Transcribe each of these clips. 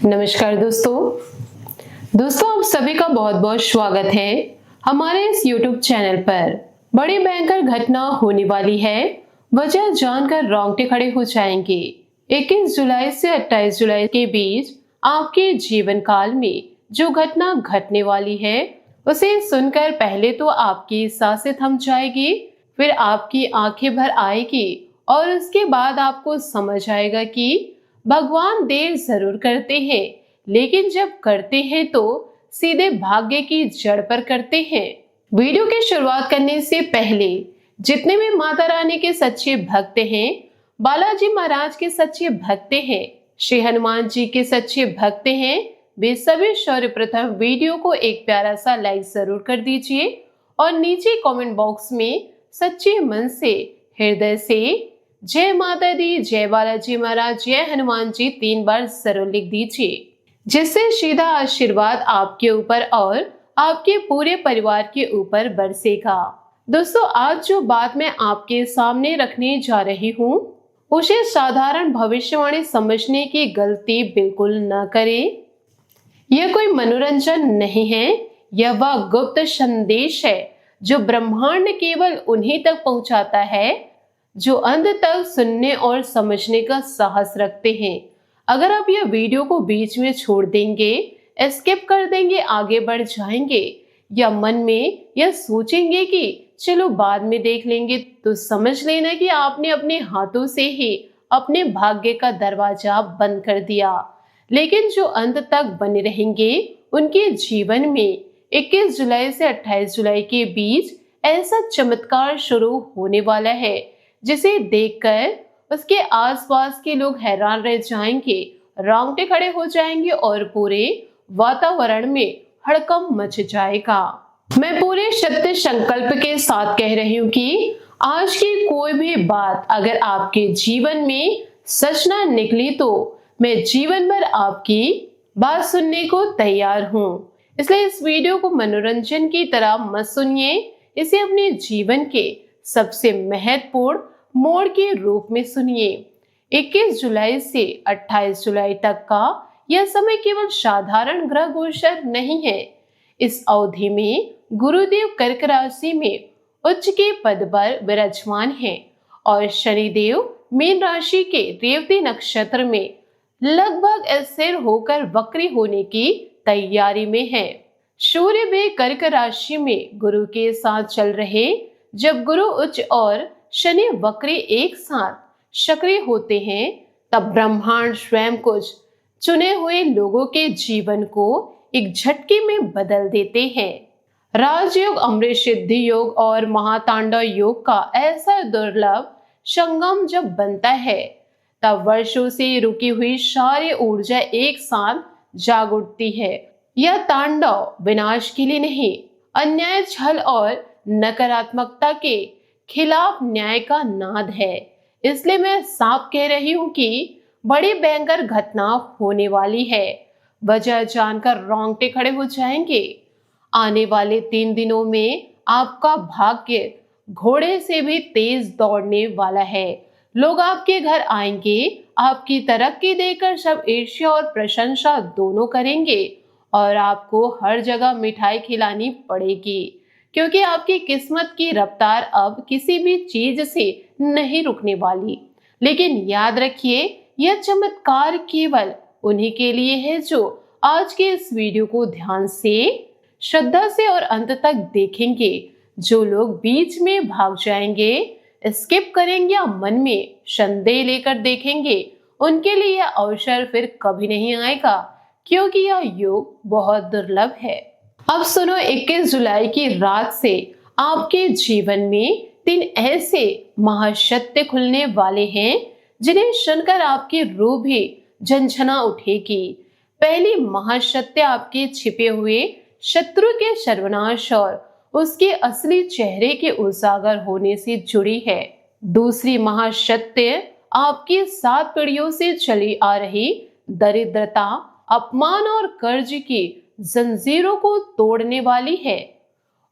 नमस्कार दोस्तों आप सभी का बहुत बहुत स्वागत है हमारे इस YouTube चैनल पर। बड़ी भयंकर घटना होने वाली है, वजह जानकर रोंगटे खड़े हो जाएंगे। 21 जुलाई से 28 जुलाई के बीच आपके जीवन काल में जो घटना घटने वाली है उसे सुनकर पहले तो आपकी सांसें थम जाएगी, फिर आपकी आंखें भर आएगी और उसके बाद आपको समझ आएगा कि भगवान देर जरूर करते हैं, लेकिन जब करते हैं तो सीधे भाग्य की जड़ पर करते हैं। वीडियो की शुरुआत करने से पहले जितने भी माता रानी के सच्चे भक्त हैं, बालाजी महाराज के सच्चे भक्त हैं, श्री हनुमान जी के सच्चे भक्त हैं, वे सभी सर्वप्रथम वीडियो को एक प्यारा सा लाइक जरूर कर दीजिए और नीचे कमेंट बॉक्स में सच्चे मन से हृदय से जय माता दी, जय बालाजी महाराज, जय हनुमान जी 3 बार जरूर लिख दीजिए, जिससे सीधा आशीर्वाद आपके ऊपर और आपके पूरे परिवार के ऊपर बरसेगा। दोस्तों, आज जो बात मैं आपके सामने रखने जा रही हूँ उसे साधारण भविष्यवाणी समझने की गलती बिल्कुल न करें। यह कोई मनोरंजन नहीं है, यह वह गुप्त संदेश है जो ब्रह्मांड केवल उन्हीं तक पहुंचाता है जो अंत तक सुनने और समझने का साहस रखते हैं। अगर आप यह वीडियो को बीच में छोड़ देंगे, स्किप कर देंगे, आगे बढ़ जाएंगे या मन में यह सोचेंगे कि चलो बाद में देख लेंगे, तो समझ लेना कि आपने अपने हाथों से ही अपने भाग्य का दरवाजा बंद कर दिया। लेकिन जो अंत तक बने रहेंगे उनके जीवन में 21 जुलाई से 28 जुलाई के बीच ऐसा चमत्कार शुरू होने वाला है जिसे देखकर उसके आसपास के लोग हैरान रह जाएंगे, रोंगटे खड़े हो जाएंगे और पूरे वातावरण में हड़कंप मच जाएगा। मैं पूरे सत्य संकल्प के साथ कह रही हूँ कि आज की कोई भी बात अगर आपके जीवन में सच ना निकली तो मैं जीवन भर आपकी बात सुनने को तैयार हूँ। इसलिए इस वीडियो को मनोरंजन की तरह मत सुनिए, इसे अपने जीवन के सबसे महत्वपूर्ण मोड़ के रूप में सुनिए। 21 जुलाई से 28 जुलाई तक का यह समय केवल साधारण ग्रह गोचर नहीं है। इस अवधि में गुरुदेव कर्क राशि में उच्च के पद पर विराजमान हैं और शनिदेव मीन राशि के रेवती नक्षत्र में लगभग स्थिर होकर वक्री होने की तैयारी में है। सूर्य भी कर्क राशि में गुरु के साथ चल रहे। जब गुरु उच्च और शनि वक्री एक साथ सक्रिय होते हैं तब ब्रह्मांड स्वयं कुछ चुने हुए लोगों के जीवन को एक झटके में बदल देते हैं। राजयोग, अमृत सिद्धि योग और महातांडव योग का ऐसा दुर्लभ संगम जब बनता है तब वर्षों से रुकी हुई सारी ऊर्जा एक साथ जाग उठती है। यह तांडव विनाश के लिए नहीं, अन्याय, छल और नकारात्मकता के खिलाफ न्याय का नाद है। इसलिए मैं साफ कह रही हूँ कि बड़ी भयंकर घटना होने वाली है, वजह जानकर रोंगटे खड़े हो जाएंगे। आने वाले 3 दिनों में आपका भाग्य घोड़े से भी तेज दौड़ने वाला है। लोग आपके घर आएंगे, आपकी तरक्की देखकर सब ईर्ष्या और प्रशंसा दोनों करेंगे और आपको हर जगह मिठाई खिलानी पड़ेगी, क्योंकि आपकी किस्मत की रफ्तार अब किसी भी चीज से नहीं रुकने वाली। लेकिन याद रखिए, यह चमत्कार केवल उन्हीं के लिए है जो आज के इस वीडियो को ध्यान से, श्रद्धा से और अंत तक देखेंगे। जो लोग बीच में भाग जाएंगे, स्किप करेंगे या मन में संदेह लेकर देखेंगे, उनके लिए यह अवसर फिर कभी नहीं आएगा, क्योंकि यह योग बहुत दुर्लभ है। अब सुनो, 21 जुलाई की रात से आपके जीवन में 3 ऐसे महासत्य खुलने वाले हैं जिन्हें सुनकर आपकी रूह भी झंझना उठेगी। पहली महासत्य आपके छिपे हुए शत्रु के सर्वनाश और उसके असली चेहरे के उजागर होने से जुड़ी है। दूसरी महासत्य आपकी 7 पीढ़ियों से चली आ रही दरिद्रता, अपमान और कर्ज की जंजीरों को तोड़ने वाली है।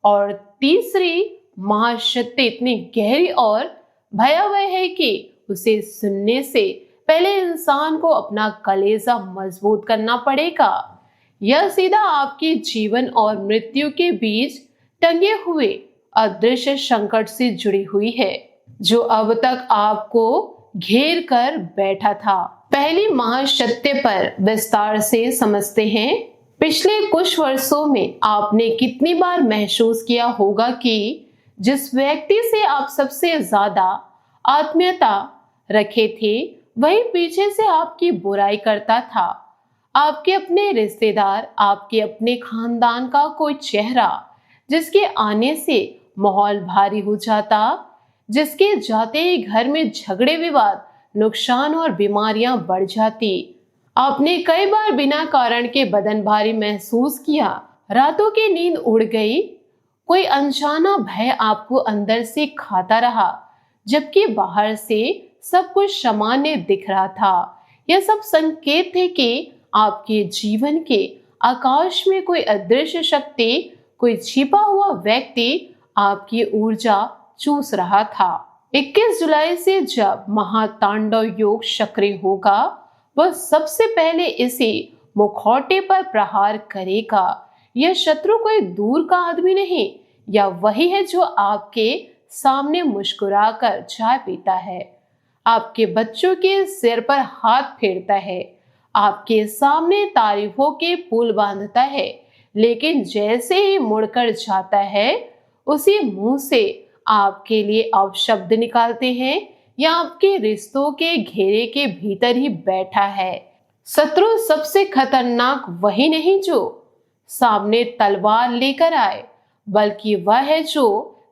और तीसरी महासत्य इतनी गहरी और भयावह है कि उसे सुनने से पहले इंसान को अपना कलेजा मजबूत करना पड़ेगा। यह सीधा आपके जीवन और मृत्यु के बीच टंगे हुए अदृश्य संकट से जुड़ी हुई है, जो अब तक आपको घेर कर बैठा था। पहली महासत्य पर विस्तार से समझते हैं। पिछले कुछ वर्षों में आपने कितनी बार महसूस किया होगा कि जिस व्यक्ति से आप सबसे ज्यादा आत्मीयता रखे थे, वही पीछे से आपकी बुराई करता था। आपके अपने रिश्तेदार, आपके अपने खानदान का कोई चेहरा जिसके आने से माहौल भारी हो जाता, जिसके जाते ही घर में झगड़े, विवाद, नुकसान और बीमारियां बढ़ जाती। आपने कई बार बिना कारण के बदन भारी महसूस किया, रातों की नींद उड़ गई, कोई अनजाना भय आपको अंदर से खाता रहा, जबकि बाहर से सब कुछ सामान्य दिख रहा था। यह सब संकेत थे कि आपके जीवन के आकाश में कोई अदृश्य शक्ति, कोई छिपा हुआ व्यक्ति आपकी ऊर्जा चूस रहा था। 21 जुलाई से जब महातांडव योग सक्रिय होगा, वह सबसे पहले इसी मुखौटे पर प्रहार करेगा। यह शत्रु कोई दूर का आदमी नहीं, या वही है जो आपके सामने मुस्कुराकर चाय पीता है, आपके बच्चों के सिर पर हाथ फेरता है, आपके सामने तारीफों के पुल बांधता है, लेकिन जैसे ही मुड़कर जाता है, उसी मुंह से आपके लिए अपशब्द निकालते हैं, या आपके रिश्तों के घेरे के भीतर ही बैठा है। शत्रु सबसे खतरनाक वही नहीं जो सामने तलवार लेकर आए, बल्कि वह है जो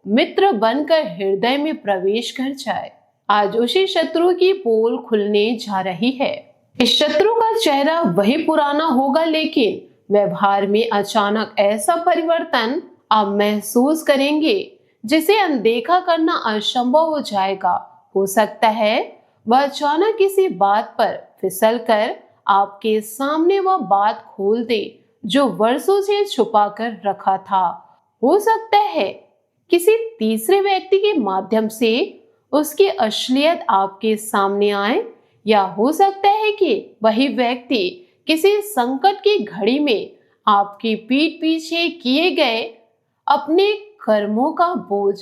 मित्र बनकर हृदय में प्रवेश कर जाए। आज उसी शत्रु की पोल खुलने जा रही है। इस शत्रु का चेहरा वही पुराना होगा, लेकिन व्यवहार में अचानक ऐसा परिवर्तन आप महसूस करेंगे जिसे अनदेखा करना असंभव हो जाएगा। हो सकता है वह अचानक किसी बात पर फिसल कर आपके सामने वह बात खोल दे जो वर्षों से छुपा कर रखा था। हो सकता है किसी तीसरे व्यक्ति के माध्यम से उसकी असलियत आपके सामने आए, या हो सकता है कि वही व्यक्ति किसी संकट की घड़ी में आपकी पीठ पीछे किए गए अपने कर्मों का बोझ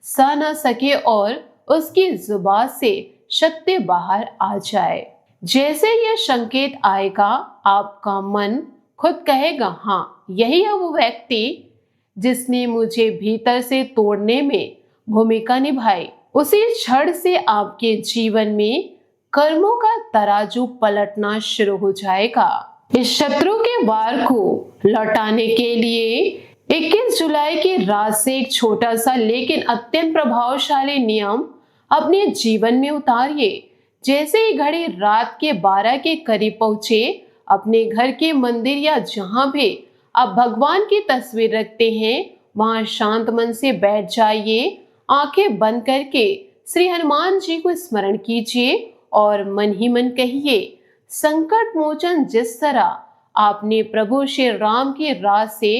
सह न सके और उसकी जुबान से सत्य बाहर आ जाए। जैसे यह संकेत आएगा, आपका मन खुद कहेगा, हाँ, यही है वो व्यक्ति जिसने मुझे भीतर से तोड़ने में भूमिका निभाई। उसी क्षण से आपके जीवन में कर्मों का तराजू पलटना शुरू हो जाएगा। इस शत्रु के वार को लौटाने के लिए 21 जुलाई की रात से एक छोटा सा लेकिन अत्यंत प्रभावशाली नियम अपने जीवन में उतारिए। जैसे ही घड़ी रात के 12 के करीब पहुंचे, अपने घर के मंदिर या जहां भी आप भगवान की तस्वीर रखते हैं, वहां शांत मन से बैठ जाइए। आंखें बंद करके श्री हनुमान जी को स्मरण कीजिए और मन ही मन कहिए, संकट मोचन जिस तरह आपने प्रभु श्री राम की राह से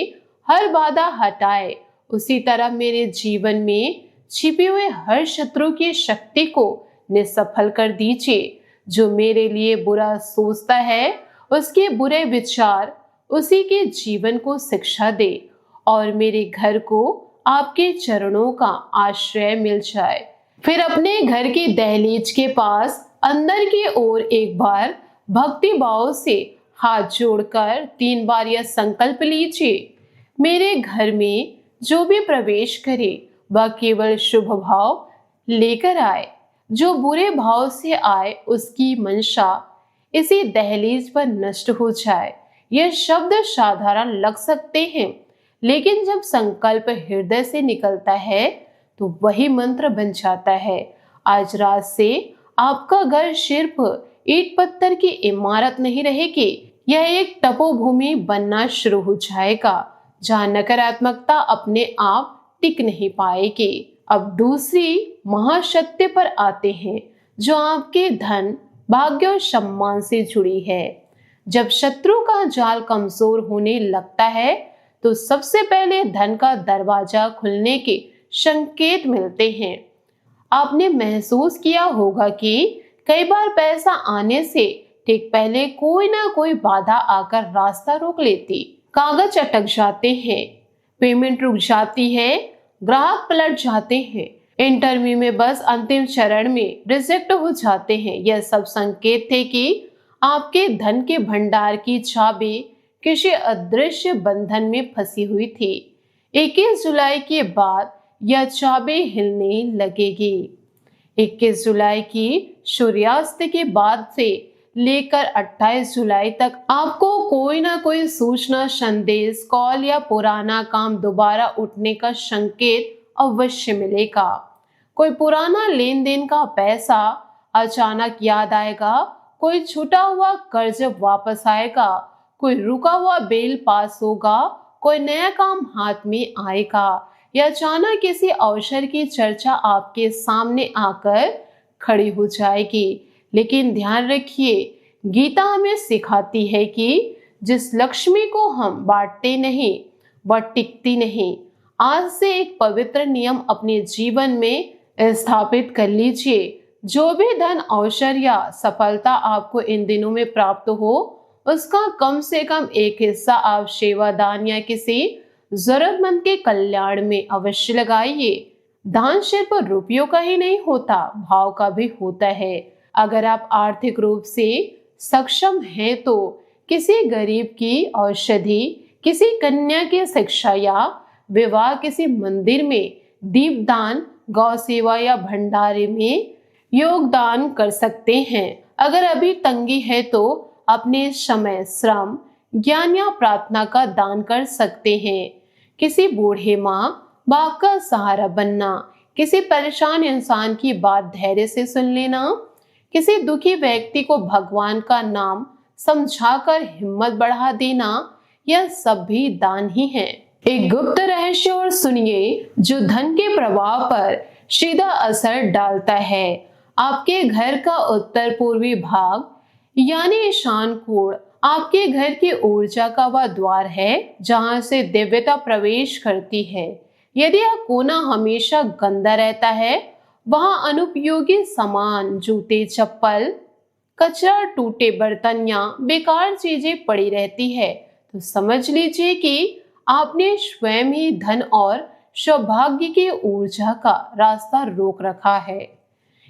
हर बाधा हटाए, उसी तरह मेरे जीवन में छिपे हुए हर शत्रु की शक्ति को निष्फल कर दीजिए। जो मेरे लिए बुरा सोचता है, उसके बुरे विचार उसी के जीवन को शिक्षा दे और मेरे घर को आपके चरणों का आश्रय मिल जाए। फिर अपने घर की दहलीज के पास अंदर की ओर एक बार भक्ति भाव से हाथ जोड़कर 3 बार यह संकल्प लीजिए, मेरे घर में जो भी प्रवेश करे वह केवल शुभ भाव लेकर आए, जो बुरे भाव से आए उसकी मंशा इसी दहलीज पर नष्ट हो जाए। यह शब्द साधारण लग सकते हैं, लेकिन जब संकल्प हृदय से निकलता है तो वही मंत्र बन जाता है। आज रात से आपका घर सिर्फ ईंट पत्थर की इमारत नहीं रहेगी, यह एक तपोभूमि बनना शुरू हो जाएगा जहां नकारात्मकता अपने आप टिक नहीं पाएगी। अब दूसरी महासत्य पर आते हैं, जो आपके धन, भाग्य और सम्मान से जुड़ी है। जब शत्रु का जाल कमजोर होने लगता है तो सबसे पहले धन का दरवाजा खुलने के संकेत मिलते हैं। आपने महसूस किया होगा कि कई बार पैसा आने से ठीक पहले कोई ना कोई बाधा आकर रास्ता रोक लेती। कागज अटक जाते हैं, पेमेंट रुक जाती है, ग्राहक पलट जाते हैं, इंटरव्यू में बस अंतिम चरण में रिजेक्ट हो जाते हैं। यह सब संकेत थे कि आपके धन के भंडार की चाबी किसी अदृश्य बंधन में फंसी हुई थी। 21 जुलाई के बाद यह चाबी हिलने लगेगी। 21 जुलाई की सूर्यास्त के बाद से लेकर 28 जुलाई तक आपको कोई ना कोई सूचना, संदेश, कॉल या पुराना काम दोबारा उठने का संकेत अवश्य मिलेगा। कोई पुराना लेन देन का पैसा अचानक याद आएगा, कोई छूटा हुआ कर्ज वापस आएगा, कोई रुका हुआ बिल पास होगा, कोई नया काम हाथ में आएगा या अचानक किसी अवसर की चर्चा आपके सामने आकर खड़ी हो जाएगी। लेकिन ध्यान रखिए, गीता हमें सिखाती है कि जिस लक्ष्मी को हम बांटते नहीं वह टिकती नहीं। आज से एक पवित्र नियम अपने जीवन में स्थापित कर लीजिए। जो भी धन, अवसर या सफलता आपको इन दिनों में प्राप्त हो, उसका कम से कम एक हिस्सा आप सेवादान या किसी जरूरतमंद के कल्याण में अवश्य लगाइए। दान सिर्फ रुपयों का ही नहीं होता, भाव का भी होता है। अगर आप आर्थिक रूप से सक्षम हैं तो किसी गरीब की औषधि, किसी कन्या की शिक्षा या विवाह, किसी मंदिर में दीपदान, गौ सेवा या भंडारे में योगदान कर सकते हैं। अगर अभी तंगी है तो अपने समय, श्रम, ज्ञान या प्रार्थना का दान कर सकते हैं। किसी बूढ़े माँ बाप का सहारा बनना, किसी परेशान इंसान की बात धैर्य से सुन लेना, किसी दुखी व्यक्ति को भगवान का नाम समझाकर हिम्मत बढ़ा देना, यह सब भी दान ही है। एक गुप्त रहस्य और सुनिए जो धन के प्रवाह पर सीधा असर डालता है। आपके घर का उत्तर पूर्वी भाग यानी ईशान कोण आपके घर की ऊर्जा का वह द्वार है जहां से दिव्यता प्रवेश करती है। यदि यह कोना हमेशा गंदा रहता है, वहां अनुपयोगी सामान, जूते, चप्पल, कचरा, टूटे बर्तन या बेकार चीजें पड़ी रहती है, तो समझ लीजिए कि आपने स्वयं ही धन और सौभाग्य की ऊर्जा का रास्ता रोक रखा है।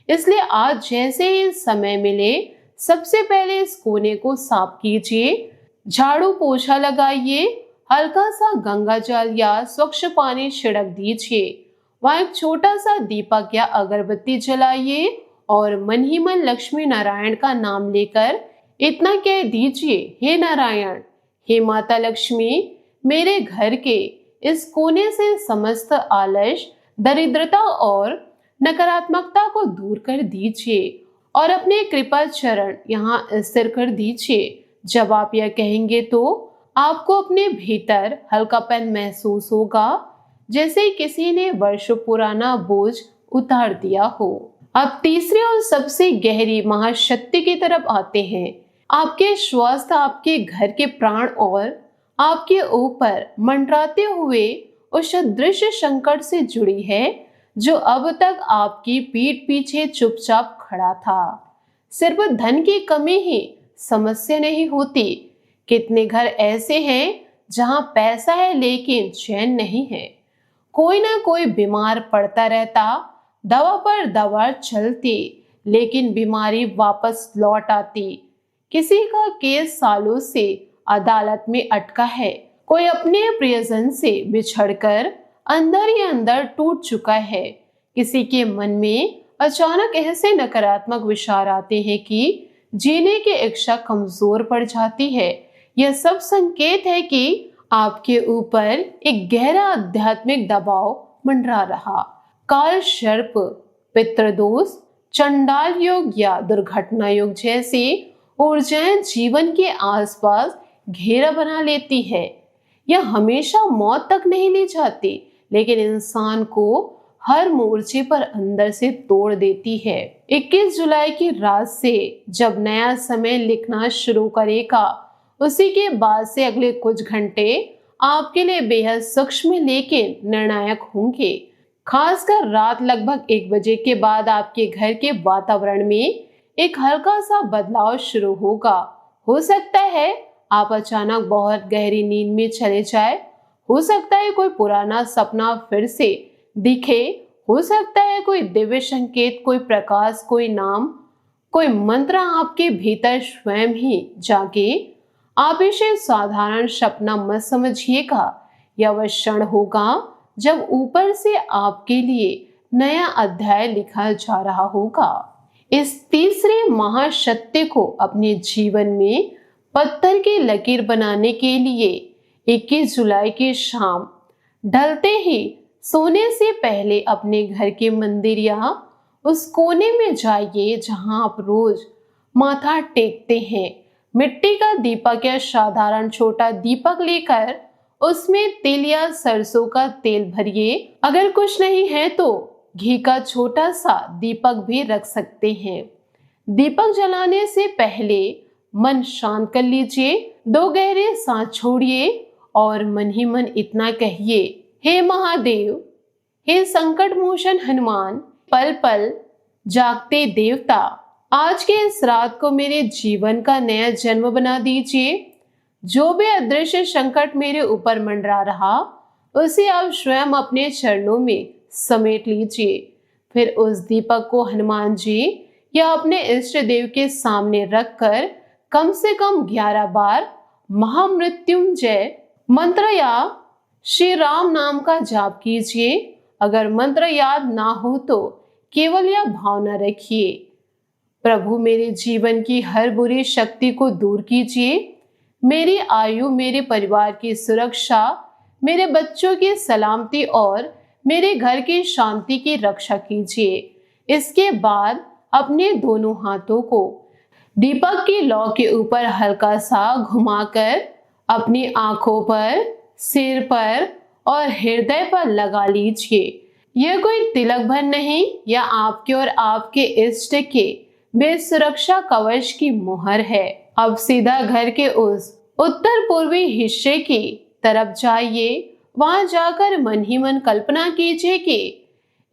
इसलिए आज जैसे ही समय मिले, सबसे पहले इस कोने को साफ कीजिए, झाड़ू पोछा लगाइए, हल्का सा गंगा जल या स्वच्छ पानी छिड़क दीजिए। वहां एक छोटा सा दीपक या अगरबत्ती जलाइए और मन ही मन लक्ष्मी नारायण का नाम लेकर इतना कह दीजिए, हे नारायण, हे माता लक्ष्मी, मेरे घर के इस कोने से समस्त आलस, दरिद्रता और नकारात्मकता को दूर कर दीजिए और अपने कृपा चरण यहाँ स्थिर कर दीजिए। जब आप यह कहेंगे तो आपको अपने भीतर हल्कापन महसूस होगा, जैसे किसी ने वर्षों पुराना बोझ उतार दिया हो। अब तीसरी और सबसे गहरी महाशक्ति की तरफ आते हैं। आपके स्वास्थ्य आपके घर के प्राण और आपके ऊपर मंडराते हुए उस दृश्य संकट से जुड़ी है जो अब तक आपकी पीठ पीछे चुपचाप खड़ा था। सिर्फ धन की कमी ही समस्या नहीं होती। कितने घर ऐसे हैं जहां पैसा है लेकिन चैन नहीं है। कोई ना कोई बीमार पड़ता रहता, दवा पर दवा चलती लेकिन बीमारी वापस लौट आती। किसी का केस सालों से अदालत में अटका है, कोई अपने प्रियजन से बिछड़कर अंदर ही अंदर टूट चुका है। किसी के मन में अचानक ऐसे नकारात्मक विचार आते हैं कि जीने की इच्छा कमजोर पड़ जाती है। यह सब संकेत है कि आपके ऊपर एक गहरा आध्यात्मिक दबाव मंडरा रहा। काल सर्प, पितृदोष, चंडाल योग या दुर्घटना योग जैसी ऊर्जाएं जीवन के आसपास घेरा बना लेती है। यह हमेशा मौत तक नहीं ले जाती, लेकिन इंसान को हर मोर्चे पर अंदर से तोड़ देती है। 21 जुलाई की रात से जब नया समय लिखना शुरू करेगा, उसी के बाद से अगले कुछ घंटे आपके लिए बेहद सूक्ष्म लेकिन निर्णायक होंगे। खासकर रात लगभग 1 बजे के बाद आपके घर के वातावरण में एक हल्का सा बदलाव शुरू होगा। हो सकता है आप अचानक बहुत गहरी नींद में चले जाए, हो सकता है कोई पुराना सपना फिर से दिखे, हो सकता है कोई दिव्य संकेत, कोई प्रकाश, कोई नाम, कोई मंत्र आपके भीतर स्वयं ही जागे। आप इसे साधारण सपना मत समझिएगा, यह वह क्षण होगा जब ऊपर से आपके लिए नया अध्याय लिखा जा रहा होगा। इस तीसरे महासत्य को अपने जीवन में पत्थर की लकीर बनाने के लिए 21 जुलाई की शाम ढलते ही सोने से पहले अपने घर के मंदिर या उस कोने में जाइए जहां आप रोज माथा टेकते हैं। मिट्टी का दीपक या साधारण छोटा दीपक लेकर उसमें तिल या सरसों का तेल भरिए। अगर कुछ नहीं है तो घी का छोटा सा दीपक भी रख सकते हैं। दीपक जलाने से पहले मन शांत कर लीजिए, 2 गहरे सांस छोड़िए और मन ही मन इतना कहिए, हे महादेव, हे संकट मोचन हनुमान, पल पल जागते देवता, आज के इस रात को मेरे जीवन का नया जन्म बना दीजिए। जो भी अदृश्य संकट मेरे ऊपर मंडरा रहा उसे आप स्वयं अपने चरणों में समेट लीजिए। फिर उस दीपक को हनुमान जी या अपने इष्ट देव के सामने रखकर कम से कम 11 बार महामृत्युंजय मंत्र या श्री राम नाम का जाप कीजिए। अगर मंत्र याद ना हो तो केवल यह भावना रखिए, प्रभु मेरे जीवन की हर बुरी शक्ति को दूर कीजिए, मेरी आयु, मेरे परिवार की सुरक्षा, मेरे बच्चों की सलामती और मेरे घर की शांति की रक्षा कीजिए। इसके बाद अपने दोनों हाथों को दीपक की लौ के ऊपर हल्का सा घुमाकर अपनी आंखों पर, सिर पर और हृदय पर लगा लीजिए। यह कोई तिलक भर नहीं या आपके और आपके इष्ट के बेसुरक्षा कवच की मुहर है। अब सीधा घर के उस उत्तर पूर्वी हिस्से की तरफ जाइए। वहां जाकर मन ही मन कल्पना कीजिए कि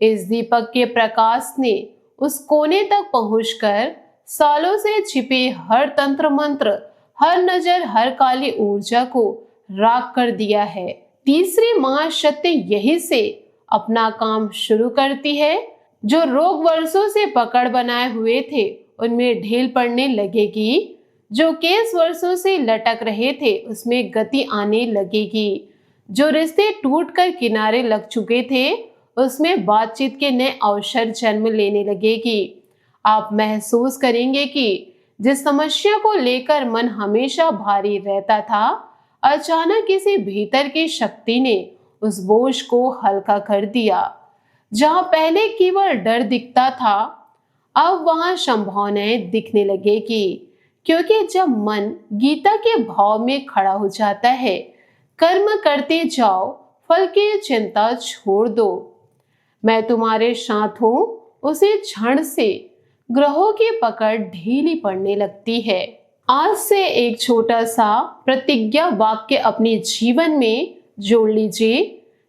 इस दीपक के प्रकाश ने उस कोने तक पहुंचकर सालों से छिपे हर तंत्र मंत्र, हर नजर, हर काली ऊर्जा को राख कर दिया है। तीसरी महाशक्ति यही से अपना काम शुरू करती है। जो रोग वर्षों से पकड़ बनाए हुए थे उनमें ढील पड़ने लगेगी, जो केस वर्षों से लटक रहे थे उसमें गति आने लगेगी, जो रिश्ते टूटकर किनारे लग चुके थे उसमें बातचीत के नए अवसर जन्म लेने लगेगी। आप महसूस करेंगे कि जिस समस्या को लेकर मन हमेशा भारी रहता था, अचानक किसी भीतर की शक्ति ने उस बोझ को हल्का कर दिया। जहां पहले केवल डर दिखता था, अब वहां संभावनाएं दिखने लगेगी। क्योंकि जब मन गीता के भाव में खड़ा हो जाता है, कर्म करते जाओ, फल की चिंता छोड़ दो, मैं तुम्हारे साथ हूं, उसी क्षण से ग्रहों की पकड़ ढीली पड़ने लगती है। आज से एक छोटा सा प्रतिज्ञा वाक्य अपने जीवन में जोड़ लीजिए।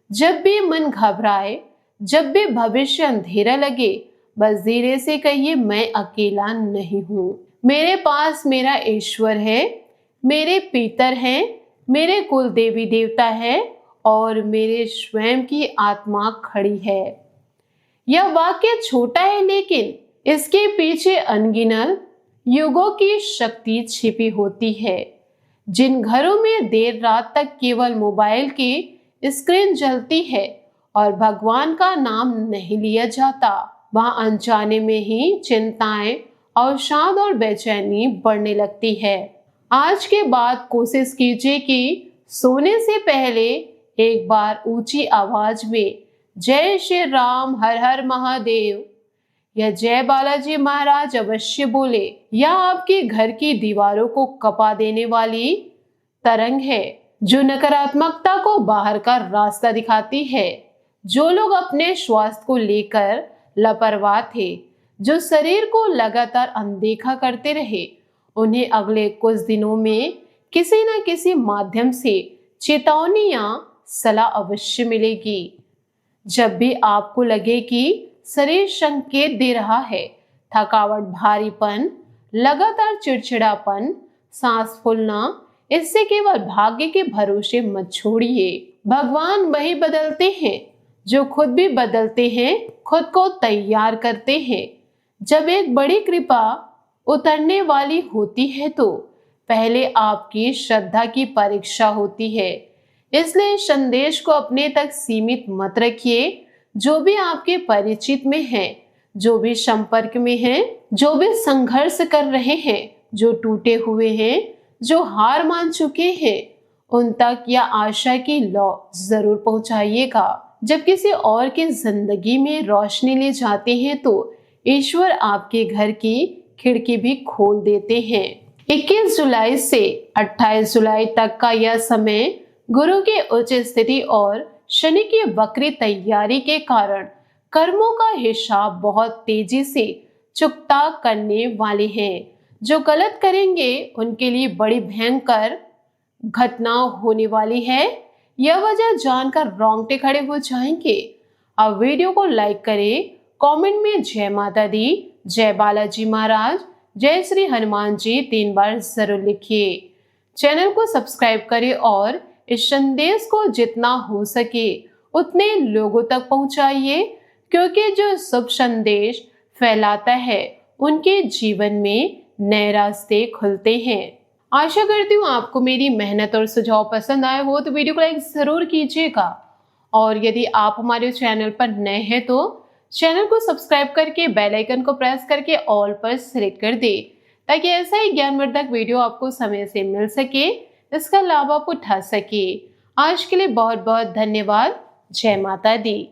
जब भी मन घबराए, जब भी भविष्य अंधेरा लगे, बस धीरे से कहिए, मैं अकेला नहीं हूं, मेरे पास मेरा ईश्वर है, मेरे पितर हैं, मेरे कुल देवी देवता है और मेरे स्वयं की आत्मा खड़ी है। यह वाक्य छोटा है लेकिन इसके पीछे अनगिनत युगों की शक्ति छिपी होती है। जिन घरों में देर रात तक केवल मोबाइल की स्क्रीन जलती है और भगवान का नाम नहीं लिया जाता, वहां अनजाने में ही चिंताएं, अवसाद और बेचैनी बढ़ने लगती है। आज के बाद कोशिश कीजिए कि सोने से पहले एक बार ऊंची आवाज में जय श्री राम, हर हर महादेव या जय बालाजी महाराज अवश्य बोले। यह आपके घर की दीवारों को कपा देने वाली तरंग है जो नकारात्मकता को बाहर का रास्ता दिखाती है। जो लोग अपने स्वास्थ्य को लेकर लापरवाह थे, जो शरीर को लगातार अनदेखा करते रहे, उन्हें अगले कुछ दिनों में किसी न किसी माध्यम से चेतावनी या सलाह अवश्य मिलेगी। जब भी आपको लगे कि शरीर संकेत दे रहा है, थकावट, भारीपन, लगातार चिड़चिड़ापन, सांस फूलना, इससे केवल भाग्य के भरोसे मत छोड़िए। भगवान वही बदलते हैं जो खुद भी बदलते हैं, खुद को तैयार करते हैं। जब एक बड़ी कृपा उतरने वाली होती है तो पहले आपकी श्रद्धा की परीक्षा होती है। इसलिए इस संदेश को अपने तक सीमित मत रखिए। जो भी आपके परिचित में है, जो भी संपर्क में है, जो भी संघर्ष कर रहे हैं, जो टूटे हुए हैं, जो हार मान चुके हैं, उन तक यह आशा की लौ जरूर पहुंचाइएगा। जब किसी और की जिंदगी में रोशनी ले जाते हैं तो ईश्वर आपके घर की खिड़की भी खोल देते हैं। 21 जुलाई से 28 जुलाई तक का यह समय गुरु की उच्च स्थिति और शनि की वक्री तैयारी के कारण कर्मों का हिसाब बहुत तेजी से चुकता करने वाले हैं। जो गलत करेंगे उनके लिए बड़ी भयंकर घटना होने वाली है। यह वजह जानकर रोंगटे खड़े हो जाएंगे। अब वीडियो को लाइक करें, कमेंट में जय माता दी, जय बालाजी महाराज, जय श्री हनुमान जी 3 बार जरूर लिखिए। चैनल को सब्सक्राइब करें और इस संदेश को जितना हो सके उतने लोगों तक पहुंचाइए, क्योंकि जो शुभ संदेश फैलाता है उनके जीवन में नए रास्ते खुलते हैं। आशा करती हूँ आपको मेरी मेहनत और सुझाव पसंद आए हो तो वीडियो को लाइक जरूर कीजिएगा। और यदि आप हमारे चैनल पर नए हैं तो चैनल को सब्सक्राइब करके बेल आइकन को प्रेस करके ऑल पर सेलेक्ट कर दे, ताकि ऐसा ही ज्ञानवर्धक वीडियो आपको समय से मिल सके, इसका लाभ आप उठा सके। आज के लिए बहुत बहुत धन्यवाद। जय माता दी।